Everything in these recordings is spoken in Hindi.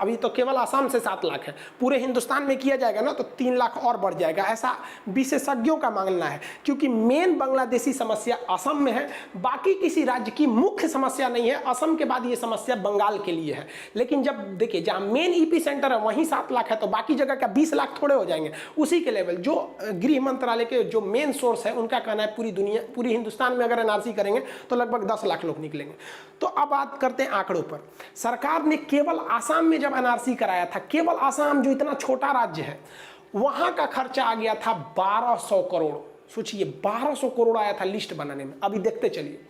अभी तो केवल असम से 7 लाख है, पूरे हिंदुस्तान में किया जाएगा ना तो 3 लाख और बढ़ जाएगा, ऐसा विशेषज्ञों का मानना है। क्योंकि मेन बांग्लादेशी समस्या असम में है, बाकी किसी राज्य की मुख्य समस्या नहीं है। असम के बाद ये समस्या बंगाल के लिए है। लेकिन जब देखिए जहाँ मेन ईपी सेंटर है वहीं 7 लाख है, तो बाकी जगह का 20 लाख थोड़े हो जाएंगे। उसी के लेवल जो गृह मंत्रालय के जो मेन सोर्स है उनका कहना है पूरी हिंदुस्तान में अगर एनआरसी करेंगे तो लगभग 10 लाख लोग निकलेंगे। तो अब बात करते हैं आंकड़ों पर। सरकार ने केवल आसाम में जब एनआरसी कराया था, केवल आसाम जो इतना छोटा राज्य है वहां का खर्चा आ गया था 1200 करोड़। सोचिए 1200 करोड़ आया था लिस्ट बनाने में। अभी देखते चलिए,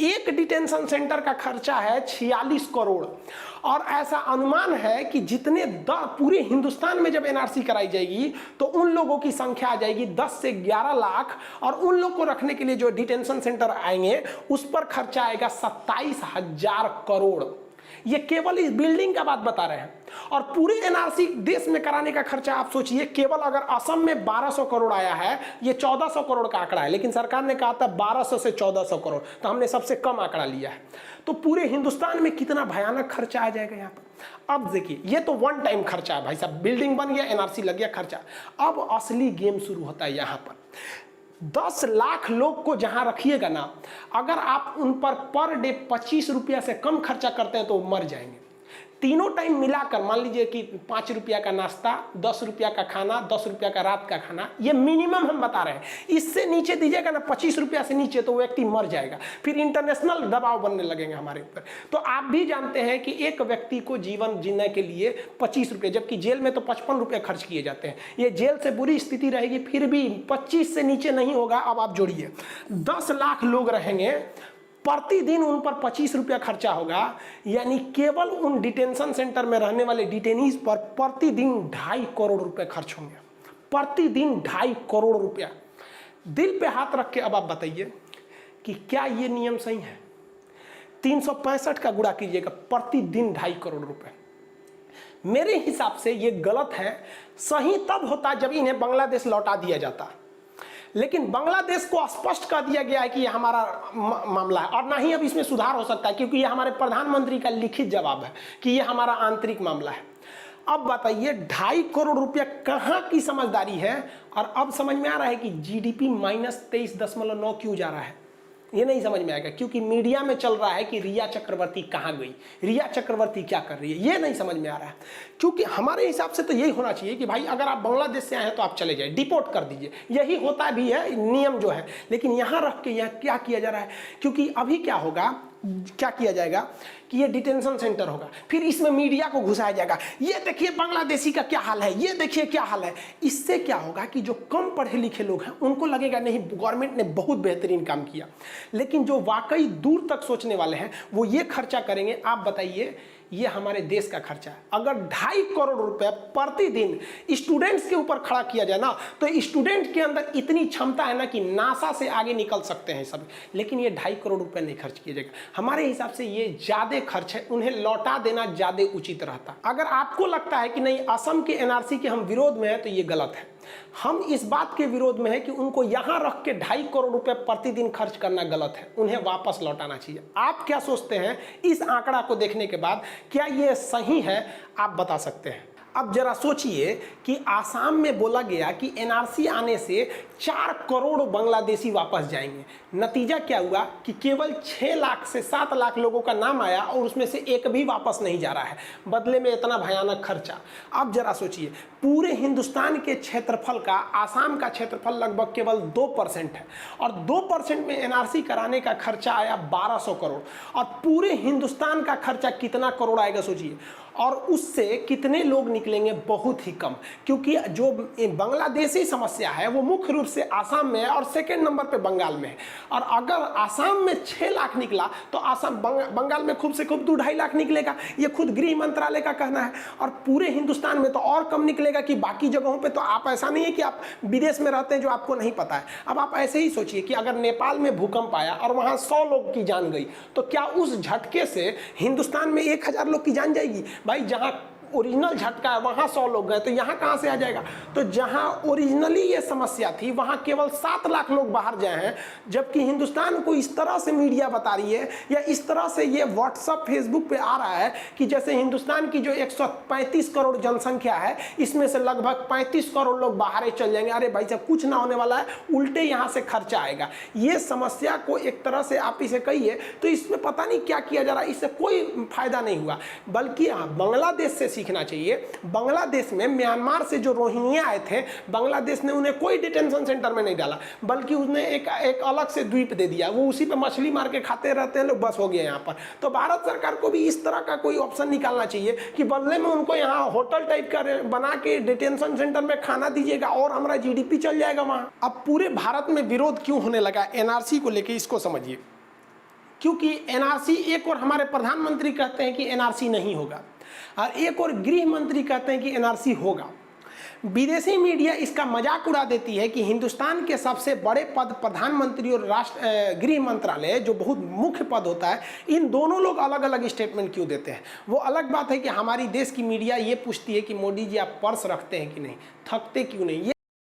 एक डिटेंशन सेंटर का खर्चा है 46 करोड़, और ऐसा अनुमान है कि जितने पूरे हिंदुस्तान में जब एनआरसी कराई जाएगी तो उन लोगों की संख्या आ जाएगी 10 से 11 लाख, और उन लोग को रखने के लिए जो डिटेंशन सेंटर आएंगे उस पर खर्चा आएगा 27,000 करोड़। ये केवल इस बिल्डिंग का बात बता रहे हैं। और पूरे एनआरसी देश में कराने का खर्चा आप सोचिए, केवल अगर असम में 1200 करोड़ आया है, ये 1400 करोड़ का आंकड़ा है, लेकिन सरकार ने कहा था 1200 से 1400 करोड़, तो हमने सबसे कम आंकड़ा लिया है। तो पूरे हिंदुस्तान में कितना भयानक खर्चा आ जाएगा यहाँ पर। अब देखिए, ये तो वन टाइम खर्चा है भाई साहब, बिल्डिंग बन गया, एनआरसी लग गया, खर्चा। अब असली गेम शुरू होता है यहाँ पर। 10 लाख लोग को जहां रखिएगा ना, अगर आप उन पर डे 25 रुपया से कम खर्चा करते हैं तो वो मर जाएंगे। तीनों टाइम मिलाकर मान लीजिए कि 5 रुपया का नाश्ता, 10 रुपया का खाना, 10 रुपया का रात का खाना, ये मिनिमम हम बता रहे हैं। इससे नीचे दीजिएगा ना 25 रुपया से नीचे, तो व्यक्ति मर जाएगा। फिर इंटरनेशनल दबाव बनने लगेंगे हमारे ऊपर। तो आप भी जानते हैं कि एक व्यक्ति को जीवन जीने के लिए 25 रुपये, जबकि जेल में तो 55 रुपये खर्च किए जाते हैं। ये जेल से बुरी स्थिति रहेगी, फिर भी 25 से नीचे नहीं होगा। अब आप जोड़िए, 10 लाख लोग रहेंगे, प्रतिदिन उन पर 25 रुपया खर्चा होगा, यानी केवल उन डिटेंशन सेंटर में रहने वाले डिटेनीज पर प्रतिदिन 2.5 करोड़ रुपए खर्च होंगे। प्रतिदिन 2.5 करोड़ रुपया। दिल पे हाथ रख के अब आप बताइए कि क्या ये नियम सही है। 365 का गुणा कीजिएगा, प्रतिदिन 2.5 करोड़ रुपए। मेरे हिसाब से ये गलत है। सही तब होता जब इन्हें बांग्लादेश लौटा दिया जाता, लेकिन बांग्लादेश को स्पष्ट कर दिया गया है कि यह हमारा मामला है, और ना ही अब इसमें सुधार हो सकता है, क्योंकि यह हमारे प्रधानमंत्री का लिखित जवाब है कि यह हमारा आंतरिक मामला है। अब बताइए 2.5 करोड़ रुपया कहाँ की समझदारी है। और अब समझ में आ रहा है कि जीडीपी -23.9 क्यों जा रहा है। ये नहीं समझ में आएगा, क्योंकि मीडिया में चल रहा है कि रिया चक्रवर्ती कहाँ गई, रिया चक्रवर्ती क्या कर रही है, ये नहीं समझ में आ रहा है। क्योंकि हमारे हिसाब से तो यही होना चाहिए कि भाई अगर आप बांग्लादेश से आए हैं तो आप चले जाए, डिपोर्ट कर दीजिए। यही होता भी है, नियम जो है। लेकिन यहाँ रख के यहाँ क्या किया जा रहा है, क्योंकि अभी क्या होगा, क्या किया जाएगा कि ये डिटेंशन सेंटर होगा, फिर इसमें मीडिया को घुसाया जाएगा, ये देखिए बांग्लादेशी का क्या हाल है, ये देखिए क्या हाल है। इससे क्या होगा कि जो कम पढ़े लिखे लोग हैं उनको लगेगा नहीं, गवर्नमेंट ने बहुत बेहतरीन काम किया। लेकिन जो वाकई दूर तक सोचने वाले हैं वो ये खर्चा करेंगे। आप बताइए, ये हमारे देश का खर्चा है। अगर 2.5 करोड़ रुपए प्रतिदिन स्टूडेंट्स के ऊपर खड़ा किया जाए ना, तो स्टूडेंट के अंदर इतनी क्षमता है ना कि नासा से आगे निकल सकते हैं सब। लेकिन ये 2.5 करोड़ रुपए नहीं खर्च किया जाएगा। हमारे हिसाब से ये ज्यादा खर्च है, उन्हें लौटा देना ज्यादा उचित रहता। अगर आपको लगता है कि नहीं असम के एनआरसी के हम विरोध में है, तो ये गलत है। हम इस बात के विरोध में है कि उनको यहां रख के 2.5 करोड़ रुपए प्रतिदिन खर्च करना गलत है, उन्हें वापस लौटाना चाहिए। आप क्या सोचते हैं इस आंकड़ा को देखने के बाद, क्या ये सही है? आप बता सकते हैं। अब जरा सोचिए कि आसाम में बोला गया कि एनआरसी आने से 4 करोड़ बांग्लादेशी वापस जाएंगे। नतीजा क्या हुआ कि केवल 6 लाख से 7 लाख लोगों का नाम आया और उसमें से एक भी वापस नहीं जा रहा है। बदले में इतना भयानक खर्चा। अब जरा सोचिए, पूरे हिंदुस्तान के क्षेत्रफल का आसाम का क्षेत्रफल लगभग केवल 2% है, और 2% में एनआरसी कराने का खर्चा आया 1200 करोड़। और पूरे हिंदुस्तान का खर्चा कितना करोड़ आएगा सोचिए, और उससे कितने लोग निकलेंगे? बहुत ही कम। क्योंकि जो बांग्लादेशी समस्या है वो मुख्य रूप से आसाम में है और सेकेंड नंबर पे बंगाल में है। और अगर आसाम में 6 लाख निकला तो आसाम बंगाल में खूब से खूब 2-2.5 लाख निकलेगा। ये खुद गृह मंत्रालय का कहना है। और पूरे हिंदुस्तान में तो और कम निकलेगा कि बाकी जगहों पे तो आप, ऐसा नहीं है कि आप विदेश में रहते हैं जो आपको नहीं पता है। अब आप ऐसे ही सोचिए कि अगर नेपाल में भूकंप आया और वहाँ 100 लोग की जान गई, तो क्या उस झटके से हिंदुस्तान में 1000 लोग की जान जाएगी? भाई जहाँ ओरिजिनल झटका है वहाँ 100 लोग गए, तो यहाँ कहाँ से आ जाएगा? तो जहाँ ओरिजिनली ये समस्या थी वहाँ केवल 7 लाख लोग बाहर गए हैं, जबकि हिंदुस्तान को इस तरह से मीडिया बता रही है या इस तरह से ये व्हाट्सअप फेसबुक पे आ रहा है कि जैसे हिंदुस्तान की जो 135 करोड़ जनसंख्या है इसमें से लगभग 35 करोड़ लोग बाहर चल जाएंगे। अरे भाई साहब कुछ ना होने वाला है, उल्टे यहाँ से खर्चा आएगा। ये समस्या को एक तरह से आप इसे कहिए तो इसमें पता नहीं क्या किया जा रहा है, इससे कोई फायदा नहीं हुआ। बल्कि बांग्लादेश से सीखना चाहिए। बांग्लादेश में म्यांमार से जो रोहिंग्या आए थे, बांग्लादेश ने उन्हें कोई डिटेंशन सेंटर में नहीं डाला, बल्कि उसने एक अलग से द्वीप दे दिया, वो उसी पे मछली मार के खाते रहते हैं लोग, बस हो गया यहाँ पर। तो भारत सरकार को भी इस तरह का कोई ऑप्शन निकालना चाहिए कि बदले में उनको यहाँ होटल टाइप का बना के डिटेंशन सेंटर में खाना दीजिएगा और हमारा जीडीपी चल जाएगा वहाँ। अब पूरे भारत में विरोध क्यों होने लगा एनआरसी को लेके, इसको समझिए। क्योंकि एनआरसी, एक और हमारे प्रधानमंत्री कहते हैं कि एनआरसी नहीं होगा और एक और गृह मंत्री कहते हैं कि एनआरसी होगा। विदेशी मीडिया इसका मजाक उड़ा देती है कि हिंदुस्तान के सबसे बड़े पद प्रधानमंत्री और गृह मंत्रालय जो बहुत मुख्य पद होता है, इन दोनों लोग अलग अलग स्टेटमेंट क्यों देते हैं। वो अलग बात है कि हमारी देश की मीडिया ये पूछती है कि मोदी जी आप पर्स रखते हैं कि नहीं, थकते क्यों नहीं।